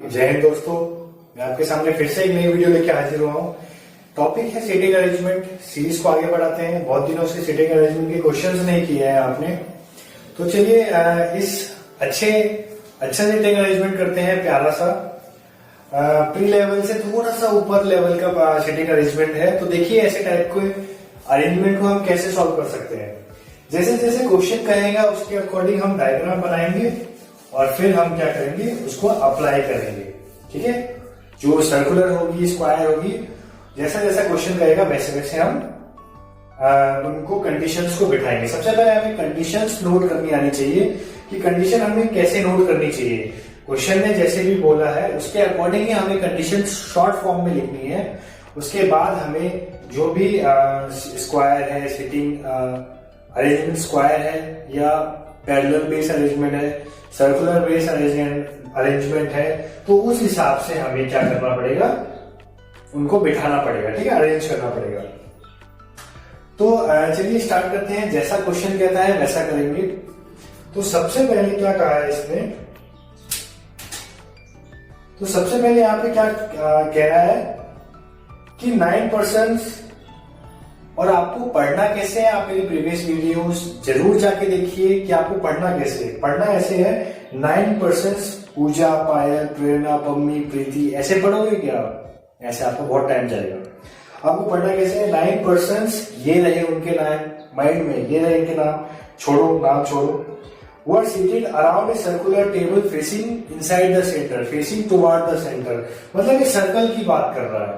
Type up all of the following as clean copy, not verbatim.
जय हिंद दोस्तों, मैं आपके सामने फिर से एक नई वीडियो लेके हाजिर हुआ हूँ। टॉपिक है सीटिंग अरेंजमेंट। सीरीज को आगे बढ़ाते हैं। बहुत दिनों से सीटिंग अरेंजमेंट के क्वेश्चंस नहीं किए हैं आपने, तो चलिए इस अच्छा सीटिंग अरेंजमेंट करते हैं। प्यारा सा प्री लेवल से थोड़ा सा ऊपर लेवल का सीटिंग अरेंजमेंट है। तो देखिए ऐसे टाइप के अरेंजमेंट को हम कैसे सॉल्व कर सकते हैं। जैसे जैसे क्वेश्चन कहेगा उसके अकॉर्डिंग हम डायग्राम बनाएंगे और फिर हम क्या करेंगे, उसको अप्लाई करेंगे। ठीक है, जो सर्कुलर होगी, स्क्वायर होगी, जैसा जैसा क्वेश्चन कहेगा वैसे वैसे हम उनको कंडीशंस को बिठाएंगे। सबसे पहले हमें कंडीशंस नोट करनी आनी चाहिए कि कंडीशन हमें कैसे नोट करनी चाहिए। क्वेश्चन ने जैसे भी बोला है उसके अकॉर्डिंग ही हमें कंडीशन शॉर्ट फॉर्म में लिखनी है। उसके बाद हमें जो भी स्क्वायर है, सिटिंग अरेंजमेंट स्क्वायर है या पैरेलल बेस अरेंजमेंट है, सर्कुलर बेस अरेंजमेंट है, तो उस हिसाब से हमें क्या करना पड़ेगा, उनको बिठाना पड़ेगा। ठीक है, अरेंज करना पड़ेगा। तो चलिए स्टार्ट करते हैं। जैसा क्वेश्चन कहता है वैसा करेंगे। तो सबसे पहले क्या कहा है इसमें, तो सबसे पहले यहाँ पे क्या कह रहा है कि 9% और आपको पढ़ना कैसे है। आप मेरी प्रीवियस वीडियोस जरूर जाके देखिए कि आपको पढ़ना कैसे है। पढ़ना ऐसे है 9% पूजा, पायल, प्रेरणा, पम्मी, प्रीति, ऐसे पढ़ोगे क्या आप? ऐसे आपको बहुत टाइम जाएगा। आपको पढ़ना कैसे है, 9% ये रहे उनके नाम माइंड में, ये रहे इनके नाम, छोड़ो नाम छोड़ो। Were seated around a circular table facing inside the center, facing toward the center। मतलब ये सर्कल की बात कर रहा है।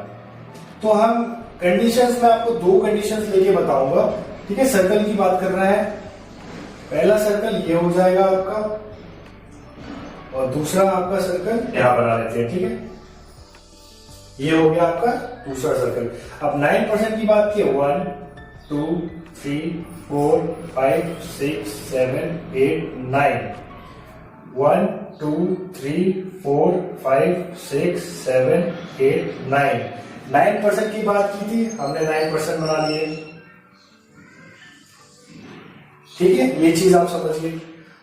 तो हम कंडीशंस में आपको दो कंडीशंस लेके बताऊंगा। ठीक है, सर्कल की बात कर रहा है। पहला सर्कल ये हो जाएगा आपका और दूसरा आपका सर्कल यहां बना लेते हैं। ठीक है, ये हो गया आपका दूसरा सर्कल। अब 9% की बात की, 1 2 3 4 5 6 7 8 9 1 2 3 4 5 6 7 8 9 9% की बात की थी हमने, 9% बना लिए। ठीक है, ये चीज आप समझिए।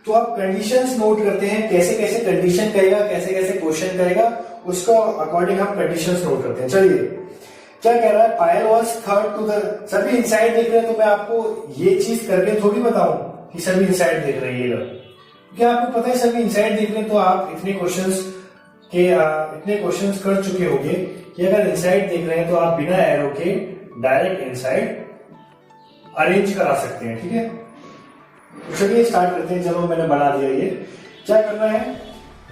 तो आप कंडीशंस नोट करते हैं, कैसे कैसे कंडीशन कहेगा, कैसे कैसे क्वेश्चन कहेगा, उसको अकॉर्डिंग हम कंडीशंस नोट करते हैं। चलिए क्या कह रहा है, Payal was third to the, सभी इनसाइड देख रहे हैं। तो मैं आपको ये चीज करके थोड़ी बताऊं कि सभी इनसाइड देख रहे हैं। ये लोग, क्या आपको पता है सभी इनसाइड देख रहे हैं, तो आप इतने क्वेश्चंस कर चुके होंगे कि अगर इनसाइड देख रहे हैं तो आप बिना एरो के डायरेक्ट इनसाइड अरेंज करा सकते हैं। ठीक है, चलिए स्टार्ट करते हैं। चलो मैंने बना दिया। ये क्या करना है,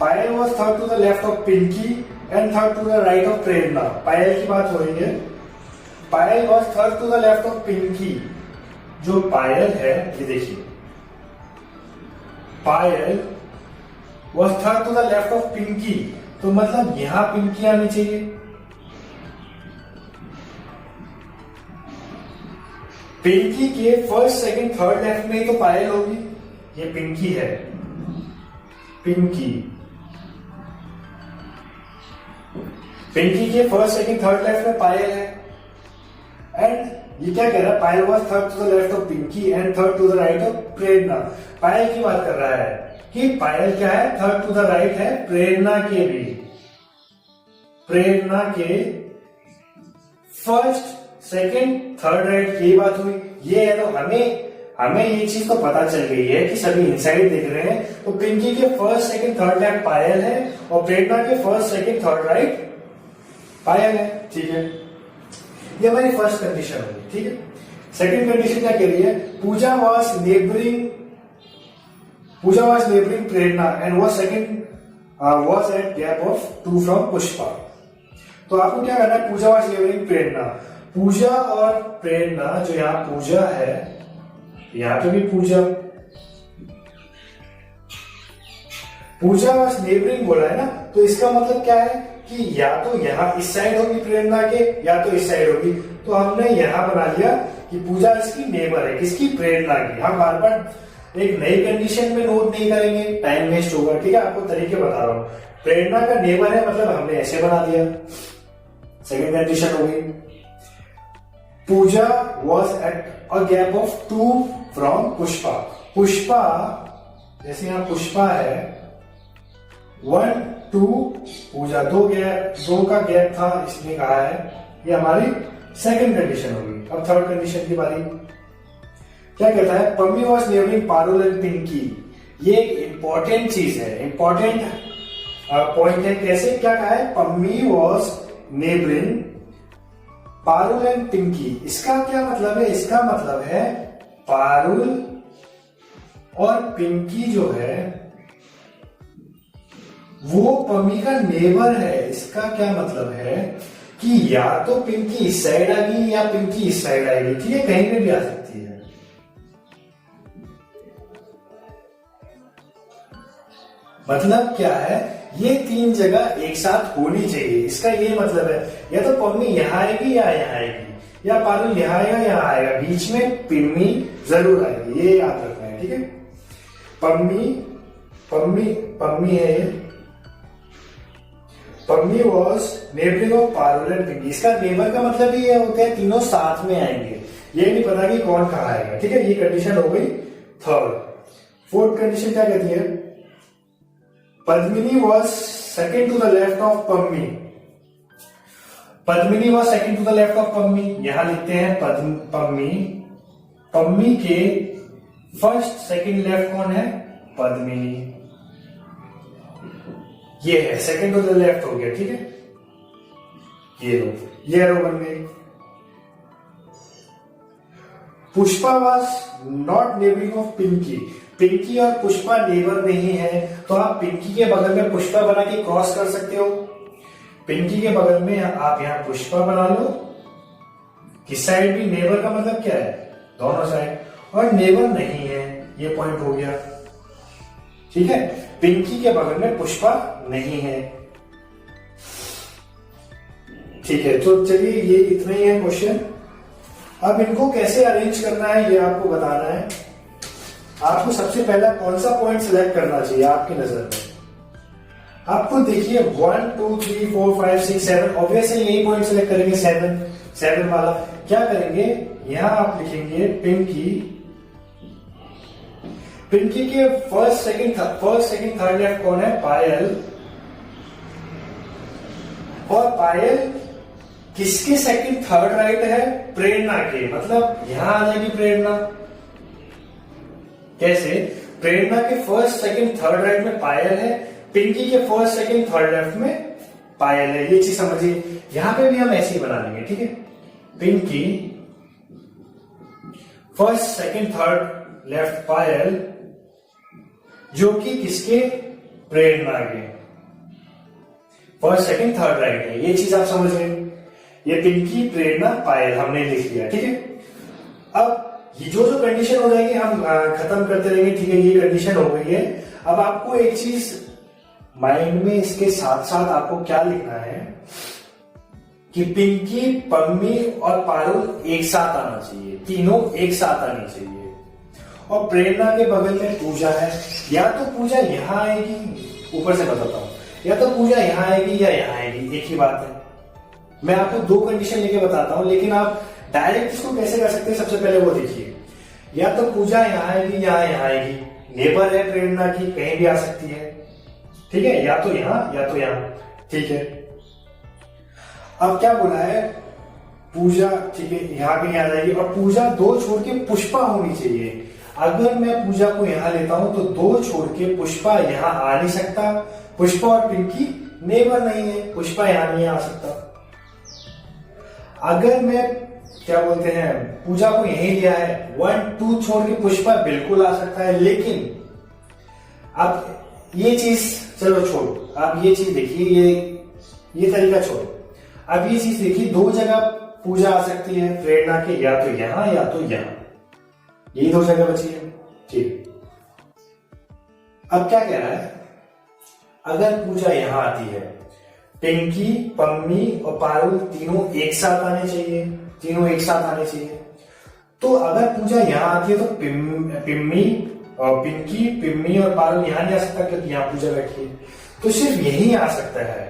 Payal was third to the left of Pinki and third to the right of Prerna. Payal की बात हो रही है। Payal was third to the left of Pinki. जो पायल है, ये देखिए, Payal was third to the left of Pinki, तो मतलब यहां पिंकी आनी चाहिए। पिंकी के फर्स्ट सेकंड थर्ड लेफ्ट में ही तो पायल होगी। ये पिंकी है, पिंकी के फर्स्ट सेकंड थर्ड लेफ्ट में पायल है। एंड ये क्या कह रहा है, Payal was third to the left of Pinki and third to the right of Prerna. Payal की बात कर रहा है कि पायल क्या है, थर्ड टू द राइट है प्रेरणा के भी। प्रेरणा के फर्स्ट सेकंड थर्ड राइट की बात हुई। ये है, तो हमें ये चीज तो पता चल गई है कि सभी इनसाइड देख रहे हैं। तो पिंकी के फर्स्ट सेकंड थर्ड लेफ्ट पायल है और प्रेरणा के फर्स्ट सेकंड थर्ड राइट पायल है। ठीक है, ये हमारी फर्स्ट कंडीशन होगी। ठीक है, सेकंड कंडीशन क्या कह रही है, Pooja was neighbouring Prerna and was at gap of 2 from Pushpa. तो आपको क्या करना है, पूजा वाज नेबरिंग प्रेरणा। पूजा और प्रेरणा, जो यहां पूजा है, यहां पे भी पूजा वाज नेबरिंग बोला है ना, तो इसका मतलब क्या है कि या तो यहां इस साइड होगी प्रेरणा के, या तो इस साइड होगी। तो हमने यहां बना लिया कि पूजा इसकी नेबर है, किसकी, प्रेरणा की। हम बार बार एक नई कंडीशन में नोट नहीं करेंगे, टाइम वेस्ट होगा। ठीक है, आपको तरीके बता रहा हूं। प्रेरणा का नेबर है, मतलब हमने ऐसे बना दिया। सेकेंड कंडीशन हो गई, Pooja was at a gap of 2 from Pushpa. Pushpa, जैसे यहां पुष्पा है, 1 टू पूजा, दो का गैप था, इसने कहा है ये हमारी सेकंड कंडीशन होगी। अब थर्ड कंडीशन की बारी, क्या कहता है, Pammi was neighbouring Parul and Pinky. ये एक इंपॉर्टेंट चीज है, इंपॉर्टेंट पॉइंट है। कैसे, क्या कहा है, Pammi was neighbouring Parul and Pinky. इसका क्या मतलब है, इसका मतलब है पारुल और पिंकी जो है वो पम्मी का नेबर है। इसका क्या मतलब है कि या तो पिंकी इस साइड आ गई या पिंकी इस साइड आएगी, ठीक है, कहीं पे भी आ सकती है। मतलब क्या है, ये तीन जगह एक साथ होनी चाहिए। इसका ये मतलब है या तो पम्मी यहां आएगी या यहां आएगी, या पारुल यहां आएगा यहां आएगा, बीच में पिम्मी जरूर आएगी, ये याद रखना है, ठीक है। पम्मी पम्मी पम्मी है ये, Pammi was neighbouring of Parul and Pinky. इसका नेबर का मतलब ये होता है तीनों साथ में आएंगे, ये नहीं पता कि कौन कहां आएगा, ठीक है। ये कंडीशन हो गई थर्ड। फोर्थ कंडीशन क्या कहती है, Padmini was second to the left of Pammi. Padmini was second to the left of Pammi, यहां लिखते हैं पम्मी, पम्मी के फर्स्ट सेकेंड लेफ्ट कौन है, पद्मिनी। ये है सेकेंड टू द लेफ्ट हो गया, ठीक है। ये रो बन गई। Pushpa was not neighbouring of Pinky. Pinky और पुष्पा नेबर नहीं है, तो आप पिंकी के बगल में पुष्पा बना के क्रॉस कर सकते हो। पिंकी के बगल में आप यहां पुष्पा बना लो, किस साइड भी, नेबर का मतलब क्या है, दोनों साइड, और नेबर नहीं है, ये पॉइंट हो गया, ठीक है। पिंकी के बगल में पुष्पा नहीं है, ठीक है। तो चलिए ये इतना ही है क्वेश्चन। अब इनको कैसे अरेंज करना है ये आपको बताना है। आपको सबसे पहला कौन सा पॉइंट सिलेक्ट करना चाहिए आपकी नजर में, आपको देखिए 1 2 3 4 5 6 7, ऑब्वियसली यही पॉइंट सिलेक्ट करेंगे, 7 वाला। क्या करेंगे, यहां आप लिखेंगे पिंकी, पिंकी के फर्स्ट सेकंड थर्ड लेफ्ट कौन है, पायल, और पायल किसके सेकंड थर्ड राइट है, प्रेरणा के, मतलब यहां आ जाएगी प्रेरणा। कैसे, प्रेरणा के फर्स्ट सेकंड थर्ड राइट में पायल है, पिंकी के फर्स्ट सेकंड थर्ड लेफ्ट में पायल है, ये चीज समझिए। यहां पे भी हम ऐसे ही बना लेंगे, ठीक है। Pinki first second third left Payal, जो कि किसके, प्रेरणा के फर्स्ट सेकंड थर्ड राइट है, ये चीज आप समझ रहे हैं। ये पिंकी, प्रेरणा, पायल हमने लिख लिया, ठीक है। अब ये जो कंडीशन हो जाएगी हम खत्म करते रहेंगे, ठीक है। ये कंडीशन हो गई है। अब आपको एक चीज माइंड में इसके साथ साथ आपको क्या लिखना है कि पिंकी, पम्मी और पारुल एक साथ आना चाहिए, तीनों एक साथ आनी चाहिए। और प्रेरणा के बगल में पूजा है, या तो पूजा यहां आएगी, ऊपर से बताता हूं, या तो पूजा यहां आएगी या यहां आएगी, एक ही बात है। मैं आपको दो कंडीशन लेके बताता हूं, लेकिन आप डायरेक्ट इसको कैसे कर सकते हैं, सबसे पहले वो देखिए। या तो पूजा यहां आएगी या यहां आएगी, नेबर है प्रेरणा की, कहीं भी आ सकती है, ठीक है, या तो यहां या तो यहां, ठीक है। अब क्या बोला है, पूजा, ठीक है, यहां कहीं आ जाएगी, और पूजा दो छोड़ के पुष्पा होनी चाहिए। अगर मैं पूजा को यहां लेता हूं तो दो छोड़ के पुष्पा यहां आ नहीं सकता, पुष्पा और पिंकी नेबर नहीं है, पुष्पा यहां नहीं आ सकता। अगर मैं क्या बोलते हैं, पूजा को यहीं लिया है, 1 2 छोड़ के पुष्पा बिल्कुल आ सकता है, लेकिन अब ये चीज चलो छोड़ो, आप ये चीज देखिए, ये तरीका छोड़ो। अब ये चीज देखिए, दो जगह पूजा आ सकती है प्रेरणा के, या तो यहां या तो यहां, यही दो जगह बची है, ठीक। अब क्या कह रहा है, अगर पूजा यहां आती है, पिंकी, पम्मी और पारुल तीनों एक साथ आने चाहिए, तीनों एक साथ आने चाहिए। तो अगर पूजा यहां आती है तो पिम्मी और पिंकी, पिम्मी और पारुल यहां नहीं आ सकता क्योंकि यहां पूजा बैठी है, तो सिर्फ यही आ सकता है,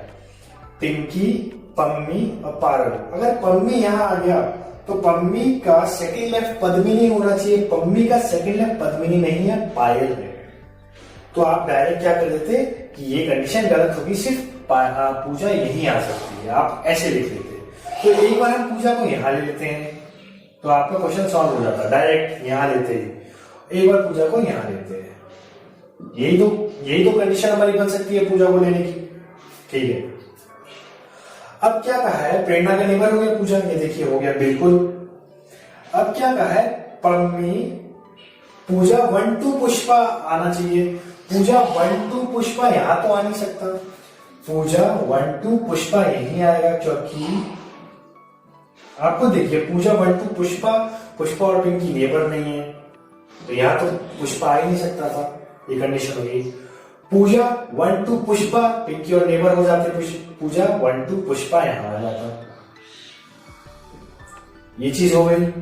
पिंकी, पम्मी और पारुल। अगर पम्मी यहां आ गया तो पम्मी का सेकंड लेफ्ट पद्मिनी होना चाहिए, पम्मी का सेकंड लेफ्ट पद्मिनी नहीं है, पायल है। तो आप डायरेक्ट क्या कर देते, कि ये कंडीशन गलत होगी, सिर्फ पूजा यहीं आ सकती है, आप ऐसे लिख लेते हैं। तो एक बार हम पूजा को यहाँ ले लेते हैं तो आपका क्वेश्चन सॉल्व हो जाता है, डायरेक्ट यहाँ लेते हैं, एक बार पूजा को यहाँ लेते हैं। यही तो कंडीशन हमारी बन सकती है पूजा को लेने की, ठीक है। अब क्या कहा है, प्रेरणा का नेबर हो गया पूजा, ये देखिए हो गया बिल्कुल। अब क्या कहा है, पम्मी पूजा 1 2 पुष्पा आना चाहिए। पूजा 1 2 पुष्पा यहां तो आ नहीं सकता, पूजा 1 2 पुष्पा यहीं आएगा, क्योंकि आपको देखिए पूजा 1 2 पुष्पा और पिंकी नेबर नहीं है, तो यहां तो पुष्पा आ ही नहीं सकता था, ये कंडीशन हो गई। पूजा 1 2 पुष्पा, पिंकी और नेबर हो जाते, पूजा 1 2 पुष्पा यहां आ जाता, ये चीज हो गई।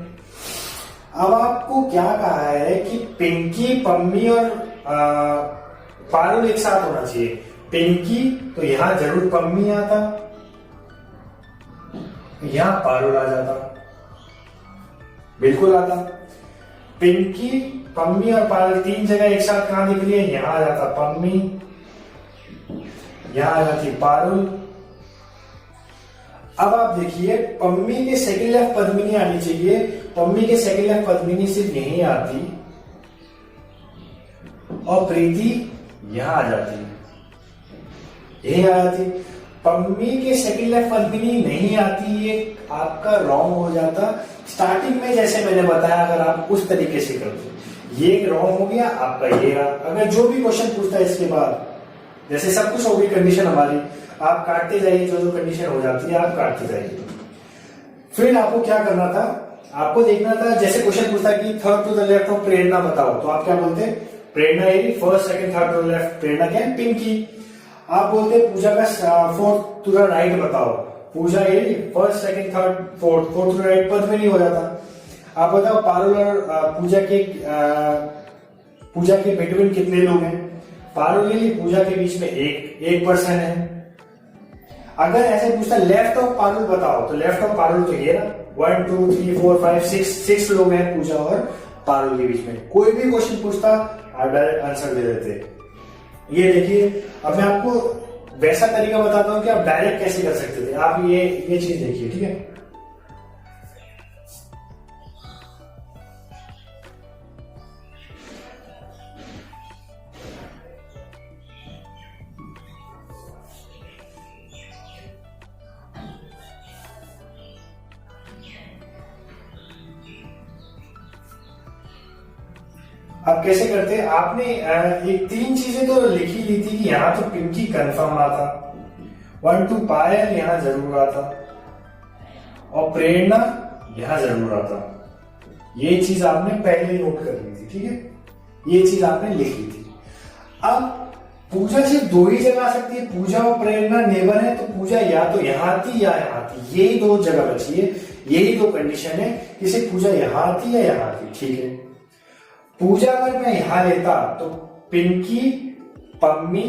अब आपको क्या कहा है कि पिंकी, पम्मी और पारुल एक साथ होना चाहिए। पिंकी तो यहां जरूर पम्मी आता, यहां पारुल आ जाता, बिल्कुल आता। पिंकी, पम्मी और पारुल तीन जगह एक साथ कहां दिख रही है, यहां आ जाता पम्मी, यहां आ जाती पारुल। अब आप देखिए पम्मी के सेकंड लेफ्ट पद्मिनी आनी चाहिए, पम्मी के सेकंड लेफ्ट पद्मिनी सिर्फ यहीं आती और प्रीति यहां आ जाती, यही आ जाती। पम्मी के सेकंड लेफ्ट पद्मिनी नहीं आती, ये आपका रॉन्ग हो जाता। स्टार्टिंग में जैसे मैंने बताया, अगर आप उस तरीके से करते, ये रॉन्ग हो गया आपका, ये अगर जो भी क्वेश्चन पूछता है इसके बाद, जैसे सब कुछ हो गई कंडीशन हमारी, आप काटते जाइए, जो जो कंडीशन हो जाती है आप काटते जाइए। फिर आपको क्या करना था, आपको देखना था, जैसे क्वेश्चन पूछता है कि third to the left of Prerna बताओ, तो आप क्या बोलते हैं, प्रेरणा ये first second third to the left, Prerna क्या है, पिंकी। आप बोलते पूजा का फोर्थ टू द राइट बताओ, पूजा ये first second third fourth to the right, Padmini हो जाता। आप बताओ पारुल और पूजा के बिटवीन कितने लोग हैं, पारुल के लिए पूजा के बीच में एक पर्सन है। अगर ऐसे पूछता लेफ्ट ऑफ पारुल बताओ, तो लेफ्ट ऑफ पारुल तो ये ना 1 2 3 4 5 6 लोग हैं पूजा और पारुल के बीच में। कोई भी क्वेश्चन पूछता आप डायरेक्ट आंसर दे देते। ये देखिए, अब मैं आपको वैसा तरीका बताता हूं कि आप डायरेक्ट कैसे कर सकते थे। आप ये चीज देखिए, ठीक है। अब कैसे करते, आपने एक तीन चीजें तो लिखी ली थी कि यहां तो पिंकी कंफर्म आता, 1 2 पायल यहां जरूर आता और प्रेरणा यहां जरूर आता। ये चीज आपने पहले नोट कर ली थी, ठीक है, ये चीज आपने लिख ली थी। अब पूजा सिर्फ दो ही जगह आ सकती है, पूजा और प्रेरणा नेबर है, तो पूजा या तो यहां आती या यहां आती, यही दो जगह बची है, यही दो कंडीशन है कि सिर्फ पूजा यहां आती या यहां आती, ठीक है। पूजा अगर मैं यहां लेता तो पिंकी, पम्मी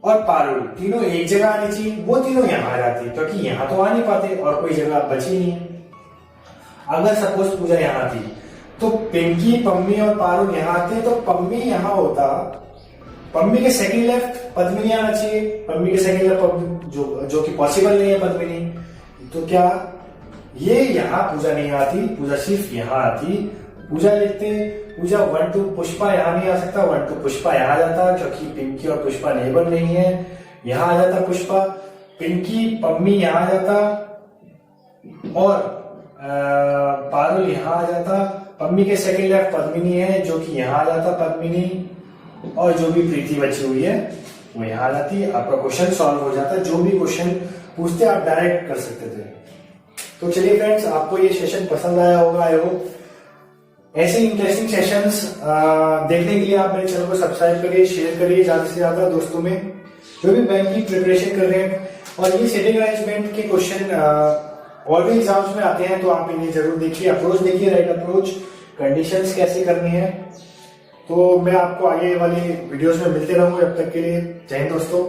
और पारुल तीनों एक जगह आनी चाहिए, वो तीनों यहां आ जाती, क्योंकि यहां तो आ नहीं पाते और कोई जगह बची नहीं है। अगर सपोज पूजा यहां आती तो पिंकी, पम्मी और पारुल यहां आते, तो पम्मी यहां होता, पम्मी के सेकंड लेफ्ट पद्मिनी आना चाहिए, पम्मी के सेकंड लेफ्ट जो कि पॉसिबल नहीं है पद्मिनी, तो क्या ये यहां पूजा नहीं आती, पूजा सिर्फ यहां आती। पूजा लिखते, पूजा 1 2 पुष्पा यहां नहीं आ सकता, 1 2 पुष्पा यहां आ जाता, क्योंकि पिंकी और पुष्पा नेबर नहीं है, यहां आ जाता पुष्पा, पिंकी पम्मी यहां आ जाता और पारुल यहां आ जाता। पम्मी के सेकंड लेफ्ट पद्मिनी है, जो कि यहां आ जाता पद्मिनी, और जो भी प्रीति बची हुई है वो यहां आ जाती। आपका क्वेश्चन सॉल्व हो जाता। जो भी क्वेश्चन पूछते आप डायरेक्ट कर सकते थे। तो चलिए फ्रेंड्स, आपको ये सेशन पसंद आया होगा। आई होप ऐसे इंटरेस्टिंग सेशंस देखने के लिए आप मेरे चैनल को सब्सक्राइब करिए, शेयर करिए ज्यादा से ज्यादा दोस्तों में, जो भी बैंक की प्रिपरेशन कर रहे हैं। और ये सेटिंग अरेंजमेंट के क्वेश्चन और भी एग्जाम्स में आते हैं, तो आप इन्हें जरूर देखिए। अप्रोच देखिए, राइट अप्रोच, कंडीशंस कैसे करनी है। तो मैं आपको आगे वाली वीडियोस में मिलते रहूंगा। जब तक के लिए जय हिंद दोस्तों।